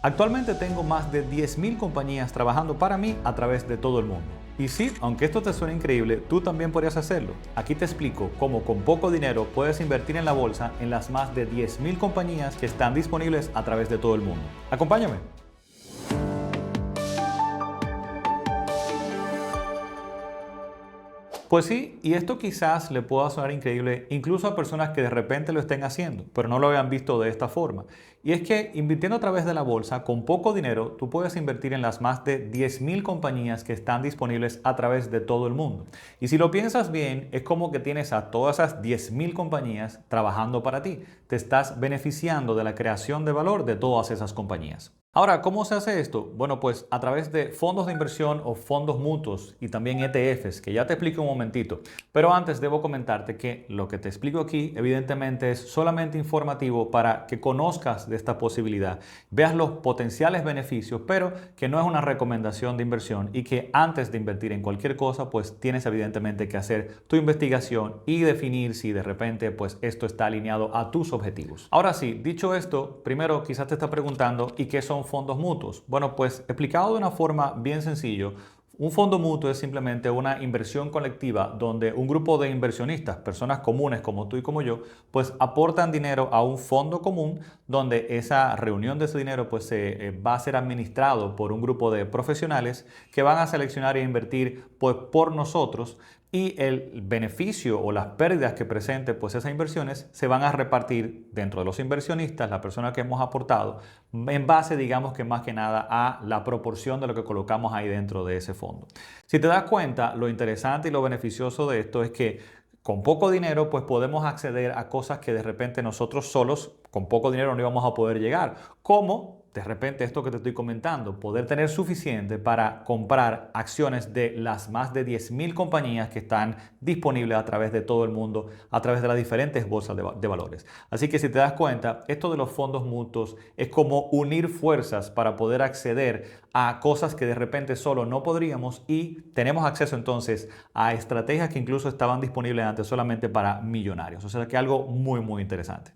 Actualmente tengo más de 10.000 compañías trabajando para mí a través de todo el mundo. Y sí, aunque esto te suene increíble, tú también podrías hacerlo. Aquí te explico cómo con poco dinero puedes invertir en la bolsa en las más de 10.000 compañías que están disponibles a través de todo el mundo. Acompáñame. Pues sí, y esto quizás le pueda sonar increíble incluso a personas que de repente lo estén haciendo, pero no lo habían visto de esta forma. Y es que invirtiendo a través de la bolsa, con poco dinero, tú puedes invertir en las más de 10.000 compañías que están disponibles a través de todo el mundo. Y si lo piensas bien, es como que tienes a todas esas 10.000 compañías trabajando para ti. Te estás beneficiando de la creación de valor de todas esas compañías. Ahora, ¿cómo se hace esto? Bueno, pues a través de fondos de inversión o fondos mutuos y también ETFs, que ya te explico un momentito. Pero antes debo comentarte que lo que te explico aquí evidentemente es solamente informativo para que conozcas de esta posibilidad, veas los potenciales beneficios, pero que no es una recomendación de inversión y que antes de invertir en cualquier cosa, pues tienes evidentemente que hacer tu investigación y definir si de repente pues esto está alineado a tus objetivos. Ahora sí, dicho esto, primero quizás te estás preguntando ¿y qué son fondos mutuos? Bueno, pues explicado de una forma bien sencillo, un fondo mutuo es simplemente una inversión colectiva donde un grupo de inversionistas, personas comunes como tú y como yo, pues aportan dinero a un fondo común donde esa reunión de ese dinero pues va a ser administrado por un grupo de profesionales que van a seleccionar e invertir pues por nosotros y el beneficio o las pérdidas que presente pues esas inversiones se van a repartir dentro de los inversionistas, la persona que hemos aportado, en base digamos que más que nada a la proporción de lo que colocamos ahí dentro de ese fondo. Si te das cuenta, lo interesante y lo beneficioso de esto es que con poco dinero pues podemos acceder a cosas que de repente nosotros solos con poco dinero no íbamos a poder llegar, como de repente esto que te estoy comentando, poder tener suficiente para comprar acciones de las más de 10.000 compañías que están disponibles a través de todo el mundo, a través de las diferentes bolsas de valores. Así que si te das cuenta, esto de los fondos mutuos es como unir fuerzas para poder acceder a cosas que de repente solo no podríamos y tenemos acceso entonces a estrategias que incluso estaban disponibles antes solamente para millonarios. O sea que algo muy interesante.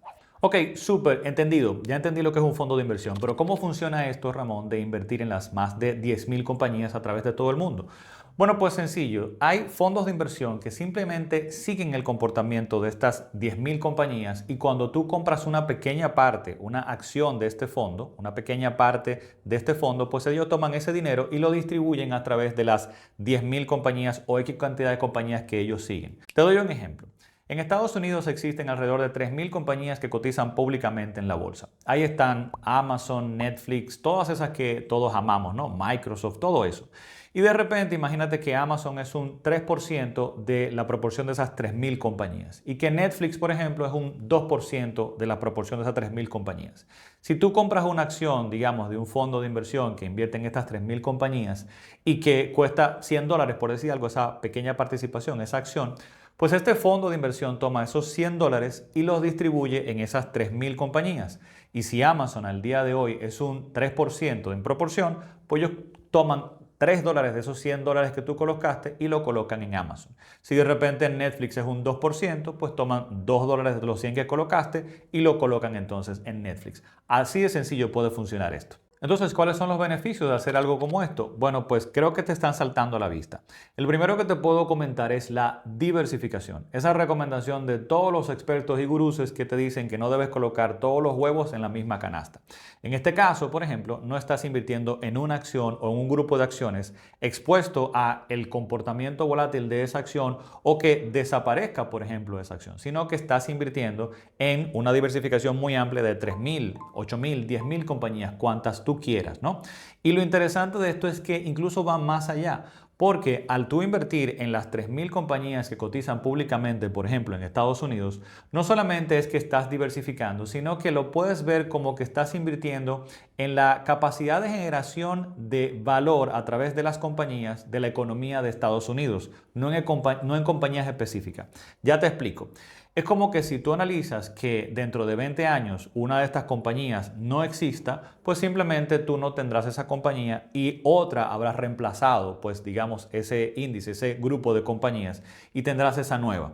Ok, súper, entendido. Ya entendí lo que es un fondo de inversión, pero ¿cómo funciona esto, Ramón, de invertir en las más de 10.000 compañías a través de todo el mundo? Bueno, pues sencillo. Hay fondos de inversión que simplemente siguen el comportamiento de estas 10.000 compañías y cuando tú compras una pequeña parte, una acción de este fondo, una pequeña parte de este fondo, pues ellos toman ese dinero y lo distribuyen a través de las 10.000 compañías o X cantidad de compañías que ellos siguen. Te doy un ejemplo. En Estados Unidos existen alrededor de 3.000 compañías que cotizan públicamente en la bolsa. Ahí están Amazon, Netflix, todas esas que todos amamos, ¿no? Microsoft, todo eso. Y de repente imagínate que Amazon es un 3% de la proporción de esas 3.000 compañías y que Netflix, por ejemplo, es un 2% de la proporción de esas 3.000 compañías. Si tú compras una acción, digamos, de un fondo de inversión que invierte en estas 3.000 compañías y que cuesta $100, por decir algo, esa pequeña participación, esa acción, pues este fondo de inversión toma esos $100 y los distribuye en esas 3.000 compañías. Y si Amazon al día de hoy es un 3% en proporción, pues ellos toman $3 de esos $100 que tú colocaste y lo colocan en Amazon. Si de repente en Netflix es un 2%, pues toman $2 de los 100 que colocaste y lo colocan entonces en Netflix. Así de sencillo puede funcionar esto. Entonces, ¿cuáles son los beneficios de hacer algo como esto? Bueno, pues creo que te están saltando a la vista. El primero que te puedo comentar es la diversificación. Esa recomendación de todos los expertos y guruses que te dicen que no debes colocar todos los huevos en la misma canasta. En este caso, por ejemplo, no estás invirtiendo en una acción o en un grupo de acciones expuesto a el comportamiento volátil de esa acción o que desaparezca, por ejemplo, esa acción, sino que estás invirtiendo en una diversificación muy amplia de 3.000, 8.000, 10.000 compañías, cuantas tú quieras, ¿no? Y lo interesante de esto es que incluso va más allá. Porque al tú invertir en las 3.000 compañías que cotizan públicamente, por ejemplo, en Estados Unidos, no solamente es que estás diversificando, sino que lo puedes ver como que estás invirtiendo en la capacidad de generación de valor a través de las compañías de la economía de Estados Unidos, no en compañías específicas. Ya te explico. Es como que si tú analizas que dentro de 20 años una de estas compañías no exista, pues simplemente tú no tendrás esa compañía y otra habrá reemplazado, pues digamos, ese índice, ese grupo de compañías y tendrás esa nueva.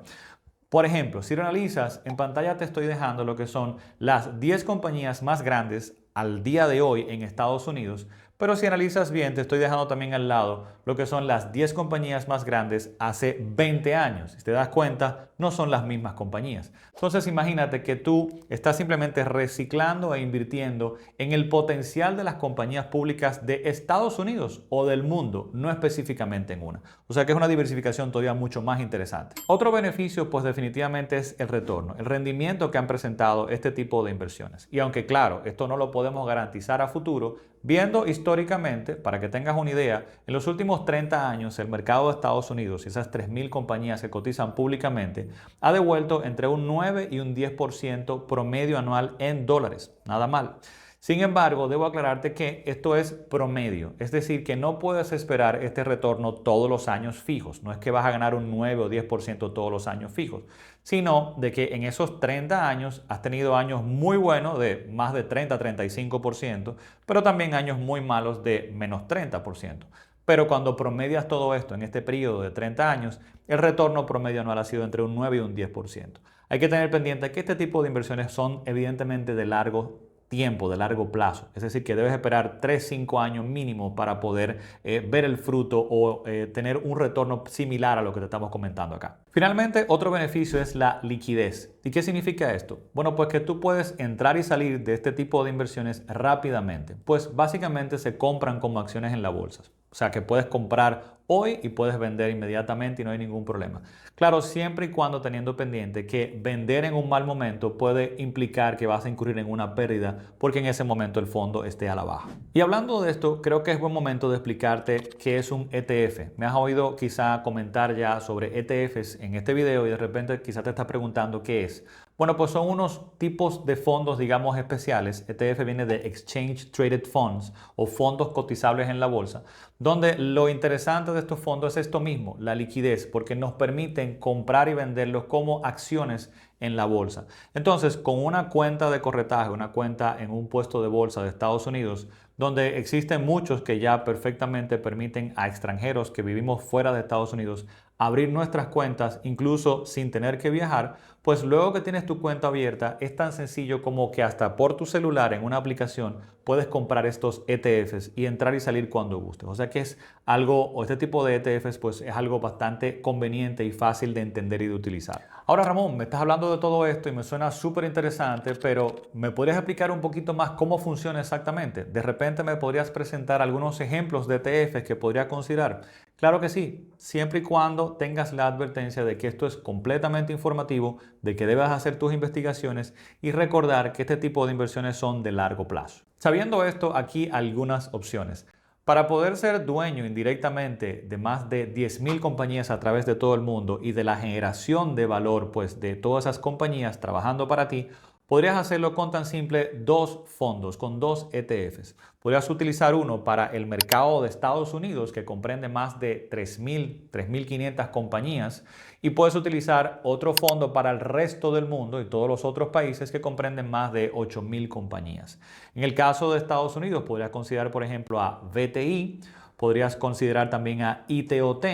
Por ejemplo, si lo analizas, en pantalla te estoy dejando lo que son las 10 compañías más grandes al día de hoy en Estados Unidos, pero si analizas bien, te estoy dejando también al lado lo que son las 10 compañías más grandes hace 20 años. Si te das cuenta, no son las mismas compañías. Entonces imagínate que tú estás simplemente reciclando e invirtiendo en el potencial de las compañías públicas de Estados Unidos o del mundo, no específicamente en una. O sea que es una diversificación todavía mucho más interesante. Otro beneficio, pues definitivamente es el retorno, el rendimiento que han presentado este tipo de inversiones. Y aunque claro, esto no lo podemos garantizar a futuro, viendo históricamente, para que tengas una idea, en los últimos 30 años el mercado de Estados Unidos y esas 3.000 compañías que cotizan públicamente ha devuelto entre un 9 y un 10% promedio anual en dólares. Nada mal. Sin embargo, debo aclararte que esto es promedio, es decir, que no puedes esperar este retorno todos los años fijos. No es que vas a ganar un 9 o 10% todos los años fijos, sino de que en esos 30 años has tenido años muy buenos de más de 30-35%, pero también años muy malos de menos 30%. Pero cuando promedias todo esto en este periodo de 30 años, el retorno promedio anual ha sido entre un 9 y un 10%. Hay que tener pendiente que este tipo de inversiones son evidentemente de largo tiempo, de largo plazo. Es decir, que debes esperar 3-5 años mínimo para poder ver el fruto o tener un retorno similar a lo que te estamos comentando acá. Finalmente, otro beneficio es la liquidez. ¿Y qué significa esto? Bueno, pues que tú puedes entrar y salir de este tipo de inversiones rápidamente. Pues básicamente se compran como acciones en la bolsa. O sea que puedes comprar hoy y puedes vender inmediatamente y no hay ningún problema. Claro, siempre y cuando teniendo pendiente que vender en un mal momento puede implicar que vas a incurrir en una pérdida porque en ese momento el fondo esté a la baja. Y hablando de esto, creo que es buen momento de explicarte qué es un ETF. Me has oído quizá comentar ya sobre ETFs en este video y de repente quizá te estás preguntando qué es. Bueno, pues son unos tipos de fondos, digamos, especiales. ETF viene de Exchange Traded Funds o fondos cotizables en la bolsa, donde lo interesante de estos fondos es esto mismo, la liquidez, porque nos permiten comprar y venderlos como acciones en la bolsa. Entonces, con una cuenta de corretaje, una cuenta en un puesto de bolsa de Estados Unidos, donde existen muchos que ya perfectamente permiten a extranjeros que vivimos fuera de Estados Unidos abrir nuestras cuentas incluso sin tener que viajar, pues luego que tienes tu cuenta abierta es tan sencillo como que hasta por tu celular en una aplicación puedes comprar estos ETFs y entrar y salir cuando gustes. O sea que es algo, o este tipo de ETFs pues es algo bastante conveniente y fácil de entender y de utilizar. Ahora Ramón, me estás hablando de todo esto y me suena súper interesante, pero ¿me podrías explicar un poquito más cómo funciona exactamente? De repente me podrías presentar algunos ejemplos de ETFs que podría considerar. Claro que sí, siempre y cuando tengas la advertencia de que esto es completamente informativo, de que debes hacer tus investigaciones y recordar que este tipo de inversiones son de largo plazo. Sabiendo esto, aquí algunas opciones. Para poder ser dueño indirectamente de más de 10.000 compañías a través de todo el mundo y de la generación de valor pues, de todas esas compañías trabajando para ti, podrías hacerlo con tan simple dos fondos, con dos ETFs. Podrías utilizar uno para el mercado de Estados Unidos, que comprende más de 3.500 compañías, y puedes utilizar otro fondo para el resto del mundo y todos los otros países que comprenden más de 8.000 compañías. En el caso de Estados Unidos, podrías considerar, por ejemplo, a VTI, podrías considerar también a ITOT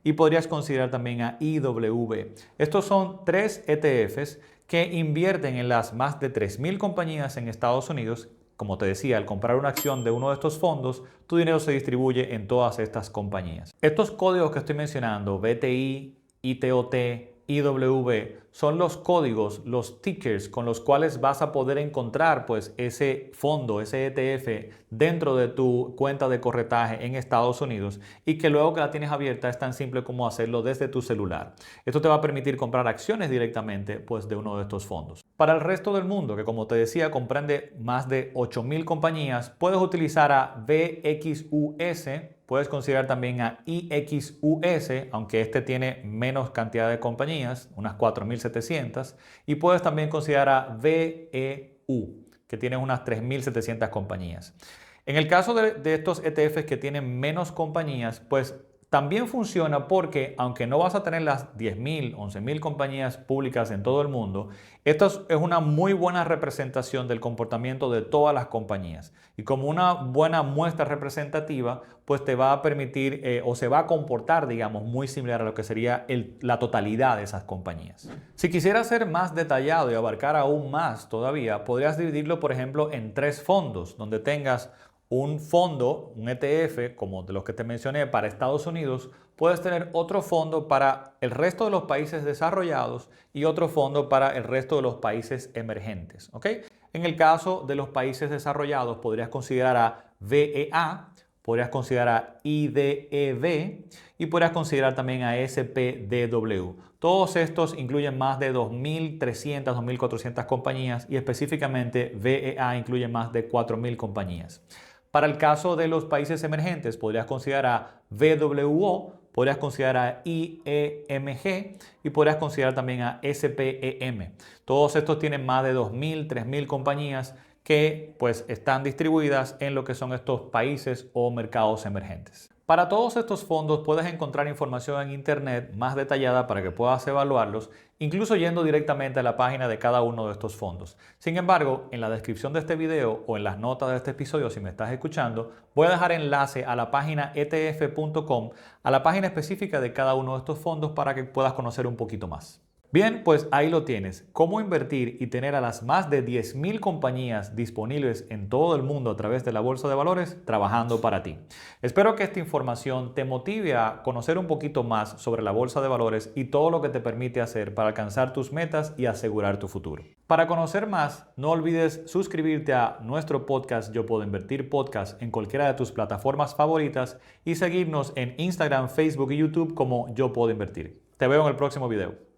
y podrías considerar también a IW. Estos son tres ETFs que invierten en las más de 3.000 compañías en Estados Unidos. Como te decía, al comprar una acción de uno de estos fondos, tu dinero se distribuye en todas estas compañías. Estos códigos que estoy mencionando, BTI, ITOT, IW, son los códigos, los tickers con los cuales vas a poder encontrar pues ese fondo, ese ETF dentro de tu cuenta de corretaje en Estados Unidos y que luego que la tienes abierta es tan simple como hacerlo desde tu celular. Esto te va a permitir comprar acciones directamente pues de uno de estos fondos. Para el resto del mundo, que como te decía comprende más de 8.000 compañías, puedes utilizar a VXUS. Puedes considerar también a IXUS, aunque este tiene menos cantidad de compañías, unas 4.700. Y puedes también considerar a VEU, que tiene unas 3.700 compañías. En el caso de estos ETFs que tienen menos compañías, pues también funciona porque, aunque no vas a tener las 10.000, 11.000 compañías públicas en todo el mundo, esto es una muy buena representación del comportamiento de todas las compañías. Y como una buena muestra representativa, pues te va a permitir o se va a comportar, digamos, muy similar a lo que sería la totalidad de esas compañías. Si quisieras ser más detallado y abarcar aún más todavía, podrías dividirlo, por ejemplo, en 3 fondos, donde tengas un fondo, un ETF, como de los que te mencioné, para Estados Unidos. Puedes tener otro fondo para el resto de los países desarrollados y otro fondo para el resto de los países emergentes. ¿Ok? En el caso de los países desarrollados, podrías considerar a VEA, podrías considerar a IDEV y podrías considerar también a SPDW. Todos estos incluyen más de 2.300, 2.400 compañías y específicamente VEA incluye más de 4.000 compañías. Para el caso de los países emergentes, podrías considerar a VWO, podrías considerar a IEMG y podrías considerar también a SPEM. Todos estos tienen más de 2.000, 3.000 compañías que pues están distribuidas en lo que son estos países o mercados emergentes. Para todos estos fondos puedes encontrar información en internet más detallada para que puedas evaluarlos, incluso yendo directamente a la página de cada uno de estos fondos. Sin embargo, en la descripción de este video o en las notas de este episodio, si me estás escuchando, voy a dejar enlace a la página etf.com, a la página específica de cada uno de estos fondos para que puedas conocer un poquito más. Bien, pues ahí lo tienes, cómo invertir y tener a las más de 10.000 compañías disponibles en todo el mundo a través de la bolsa de valores trabajando para ti. Espero que esta información te motive a conocer un poquito más sobre la bolsa de valores y todo lo que te permite hacer para alcanzar tus metas y asegurar tu futuro. Para conocer más, no olvides suscribirte a nuestro podcast Yo Puedo Invertir Podcast en cualquiera de tus plataformas favoritas y seguirnos en Instagram, Facebook y YouTube como Yo Puedo Invertir. Te veo en el próximo video.